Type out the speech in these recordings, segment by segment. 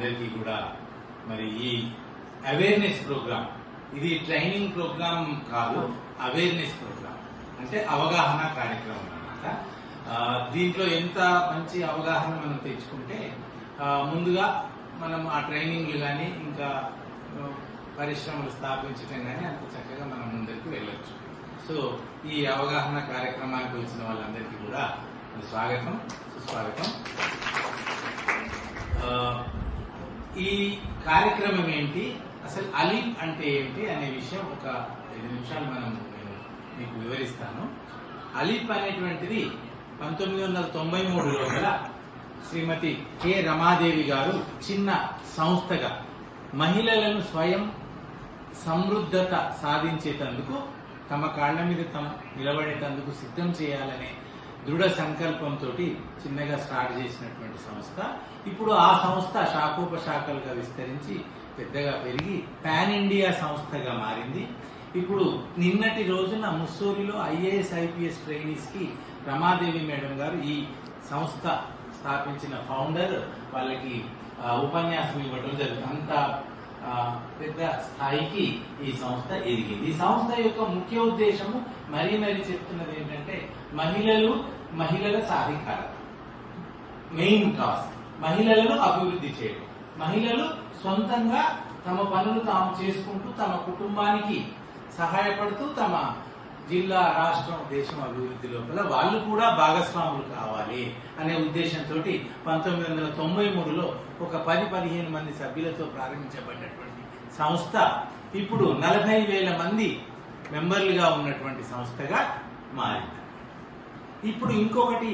అందరికీ కూడా మరి ఈ అవేర్నెస్ ప్రోగ్రామ్, ఇది ట్రైనింగ్ ప్రోగ్రామ్ కాదు, అవేర్నెస్ ప్రోగ్రామ్ అంటే అవగాహన కార్యక్రమం అన్నమాట. దీంట్లో ఎంత మంచి అవగాహన మనం తెచ్చుకుంటే ముందుగా మనం ఆ ట్రైనింగ్లు కానీ ఇంకా పరిశ్రమలు స్థాపించడం కానీ అంత చక్కగా మనం ముందరికి వెళ్ళొచ్చు. సో ఈ అవగాహన కార్యక్రమానికి వచ్చిన వాళ్ళందరికీ కూడా స్వాగతం, సుస్వాగతం. ఈ కార్యక్రమం ఏంటి, అసలు అలీప్ అంటే ఏంటి అనే విషయం ఒక 5 నిమిషాలు నేను మీకు వివరిస్తాను. అలీప్ అనేటువంటిది 1993లో గల శ్రీమతి కె రమాదేవి గారు చిన్న సంస్థగా మహిళలను స్వయం సమృద్ధత సాధించేటందుకు, తమ కాళ్ల మీద నిలబడేటందుకు సిద్ధం చేయాలనే దృఢ సంకల్పంతో చిన్నగా స్టార్ట్ చేసినటువంటి సంస్థ. ఇప్పుడు ఆ సంస్థ శాఖోపశాఖలుగా విస్తరించి పెద్దగా పెరిగి పాన్ ఇండియా సంస్థగా మారింది. ఇప్పుడు నిన్నటి రోజున ముస్సూరిలో IAS IPS ట్రైనీస్ కి రమాదేవి మేడం గారు, ఈ సంస్థ స్థాపించిన ఫౌండర్, వాళ్ళకి ఉపన్యాసం ఇవ్వడం జరుగుతుంది. అంత పెద్ద స్థాయికి ఈ సంస్థ ఎదిగింది. ఈ సంస్థ యొక్క ముఖ్య ఉద్దేశము మరీ చెప్తున్నది ఏంటంటే మహిళల సాధికారత. మెయిన్ కాజ్ మహిళలను అభివృద్ధి చేయడం. మహిళలు సొంతంగా తమ పనులు తాము చేసుకుంటూ తమ కుటుంబానికి సహాయపడుతూ తమ జిల్లా, రాష్ట్రం, దేశం అభివృద్ధి లోపల వాళ్ళు కూడా భాగస్వాములు కావాలి అనే ఉద్దేశంతో 1993లో ఒక 10-15 మంది సభ్యులతో ప్రారంభించబడినటువంటి సంస్థ ఇప్పుడు 40,000 మంది మెంబర్లుగా ఉన్నటువంటి సంస్థగా మారింది. ఇప్పుడు ఇంకొకటి,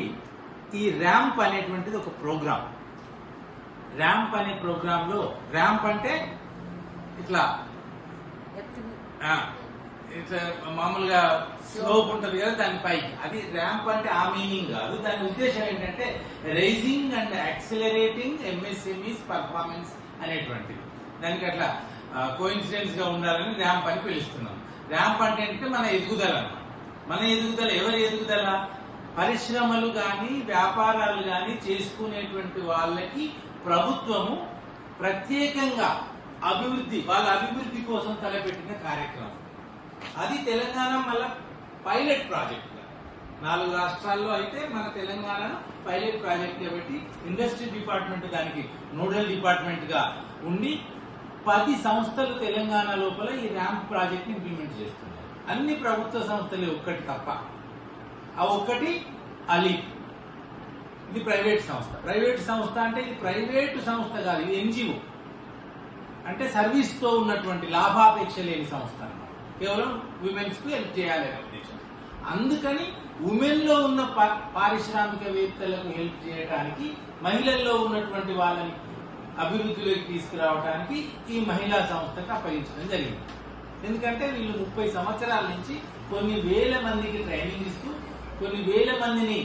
ఈ ర్యాంప్ అనేటువంటిది ఒక ప్రోగ్రామ్. ర్యాంప్ అనే ప్రోగ్రామ్ లో, ర్యాంప్ అంటే ఇట్లా మామూలుగా స్లోప్ ఉంటది కదా దాని పైకి, అది ర్యాంప్ అంటే ఆ మీనింగ్ కాదు. దాని ఉద్దేశం ఏంటంటే rising and accelerating MSMEs performance అనేటువంటిది. దానికి అట్లా కోఇన్సిడెన్స్ గా ఉండాలని ర్యాంప్ అని పిలుస్తున్నాం. ర్యాంప్ అంటే మన ఎదుగుదల అన్నమాట. మన ఎదుగుదల, ఎవరి ఎదుగుదల? పరిశ్రమలు గాని వ్యాపారాలు గాని చేసుకునేటువంటి వాళ్ళకి ప్రభుత్వము ప్రత్యేకంగా వాళ్ళ అభివృద్ధి కోసం తలపెట్టిన కార్యక్రమం. అది తెలంగాణ మళ్ళా పైలట్ ప్రాజెక్ట్ గా, 4 రాష్ట్రాల్లో అయితే మన తెలంగాణను పైలట్ ప్రాజెక్ట్ కాబట్టి ఇండస్ట్రీ డిపార్ట్మెంట్ దానికి నోడల్ డిపార్ట్మెంట్ గా ఉండి 10 సంస్థలు తెలంగాణ లోపల ఈ ర్యాంప్ ప్రాజెక్ట్ ని ఇంప్లిమెంట్ చేస్తున్నారు. అన్ని ప్రభుత్వ సంస్థలే, ఒక్కటి తప్ప. ఆ ఒక్కటి అలీప్. ఇది ప్రైవేట్ సంస్థ. ప్రైవేట్ సంస్థ అంటే ఇది ప్రైవేటు సంస్థ కాదు, ఇది NGO. అంటే సర్వీస్ తో ఉన్నటువంటి లాభాపేక్ష లేని సంస్థ అన్నమాట. కేవలం విమెన్స్ కు హెల్ప్ చేయాలనే ఉద్దేశం. అందుకని ఉమెన్ లో ఉన్న పారిశ్రామికవేత్తలకు హెల్ప్ చేయడానికి, మహిళల్లో ఉన్నటువంటి వాళ్ళని అభివృద్ధిలోకి తీసుకురావడానికి ఈ మహిళా సంస్థకు అప్పగించడం జరిగింది. ఎందుకంటే వీళ్ళు 30 సంవత్సరాల నుంచి కొన్ని వేల మందికి ట్రైనింగ్ ఇస్తూ, కొన్ని వేల మందిని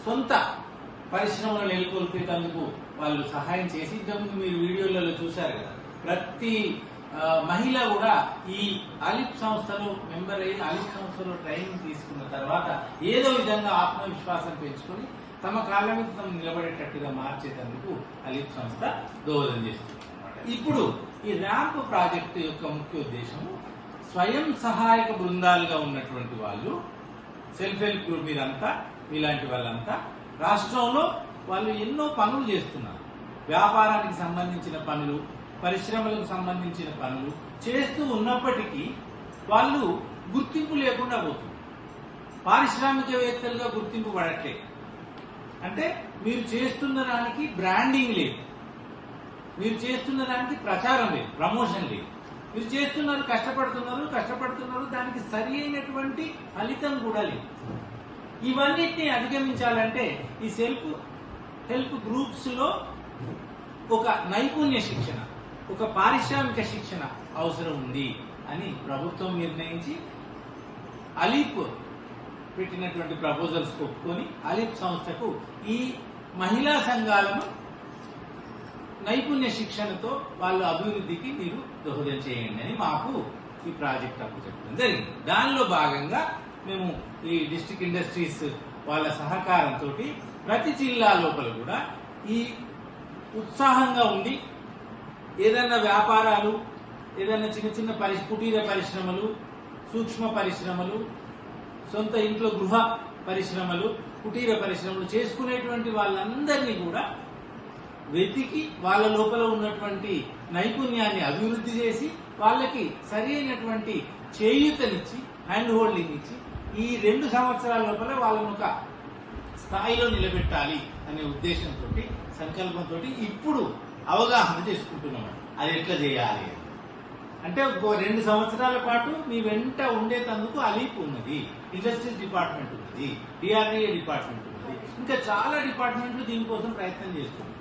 సొంత పరిశ్రమలు నెలకొల్పేందుకు వాళ్ళు సహాయం చేసి, ఇంతకుముందు మీరు వీడియోలలో చూశారు కదా, ప్రతి మహిళ కూడా ఈ అలీప్ సంస్థలో మెంబర్ అయ్యి అలీప్ సంస్థలో ట్రైనింగ్ తీసుకున్న తర్వాత ఏదో విధంగా ఆత్మవిశ్వాసం పెంచుకొని తమ కాళ్ళ మీద తమ నిలబడేటట్టుగా మార్చేందుకు అలీప్ సంస్థ దోహదం చేస్తుంది అన్నమాట. ఇప్పుడు ఈ ర్యాంప్ ప్రాజెక్టు యొక్క ముఖ్య ఉద్దేశము, స్వయం సహాయక బృందాలుగా ఉన్నటువంటి వాళ్ళు, సెల్ఫ్ హెల్ప్ గ్రూప్ మీదంతా, ఇలాంటి వాళ్ళంతా రాష్ట్రంలో వాళ్ళు ఎన్నో పనులు చేస్తున్నారు. వ్యాపారానికి సంబంధించిన పనులు, పరిశ్రమలకు సంబంధించిన పనులు చేస్తూ ఉన్నప్పటికీ వాళ్ళు గుర్తింపు లేకుండా పోతుంది. పారిశ్రామికవేత్తలుగా గుర్తింపు పడట్లేదు. అంటే మీరు చేస్తున్న దానికి బ్రాండింగ్ లేదు, మీరు చేస్తున్న దానికి ప్రచారం లేదు, ప్రమోషన్ లేదు. మీరు చేస్తున్నారు, కష్టపడుతున్నారు, దానికి సరి అయినటువంటి ఫలితం కూడా లేదు. ఇవన్నిటిని అధిగమించాలంటే ఈ సెల్ఫ్ హెల్ప్ గ్రూప్స్ లో ఒక నైపుణ్య శిక్షణ, ఒక పారిశ్రామిక శిక్షణ అవసరం ఉంది అని ప్రభుత్వం నిర్ణయించి అలీప్ పెట్టినటువంటి ప్రపోజల్స్ ఒప్పుకొని అలీప్ సంస్థకు ఈ మహిళా సంఘాలను నైపుణ్య శిక్షణతో వాళ్ళ అభివృద్ధికి మీరు దోహదం చేయండి అని మాకు ఈ ప్రాజెక్ట్ అప్పు చెప్పడం జరిగింది. దానిలో భాగంగా మేము ఈ డిస్ట్రిక్ట్ ఇండస్ట్రీస్ వాళ్ళ సహకారంతో ప్రతి జిల్లా లోపల కూడా ఈ ఉత్సాహంగా ఉండి ఏదైనా వ్యాపారాలు, ఏదైనా చిన్న చిన్న కుటీర పరిశ్రమలు, సూక్ష్మ పరిశ్రమలు, సొంత ఇంట్లో గృహ పరిశ్రమలు, కుటీర పరిశ్రమలు చేసుకునేటువంటి వాళ్ళందరినీ కూడా వెతికి వాళ్ళ లోపల ఉన్నటువంటి నైపుణ్యాన్ని అభివృద్ధి చేసి వాళ్ళకి సరి అయినటువంటి చేయూతనిచ్చి, హ్యాండ్ హోల్డింగ్ ఇచ్చి ఈ 2 సంవత్సరాల లోపల వాళ్ళని ఒక స్థాయిలో నిలబెట్టాలి అనే ఉద్దేశంతో, సంకల్పంతో ఇప్పుడు అవగాహన చేసుకుంటున్నాం. అది ఎట్లా చేయాలి అంటే 2 సంవత్సరాల పాటు మీ వెంట ఉండేటందుకు అలీప్ ఉన్నది, ఇండస్ట్రీస్ డిపార్ట్మెంట్ ఉన్నది, డిఆర్డీఏ డిపార్ట్మెంట్ ఉన్నది, ఇంకా చాలా డిపార్ట్మెంట్లు దీనికోసం ప్రయత్నం చేస్తుంది.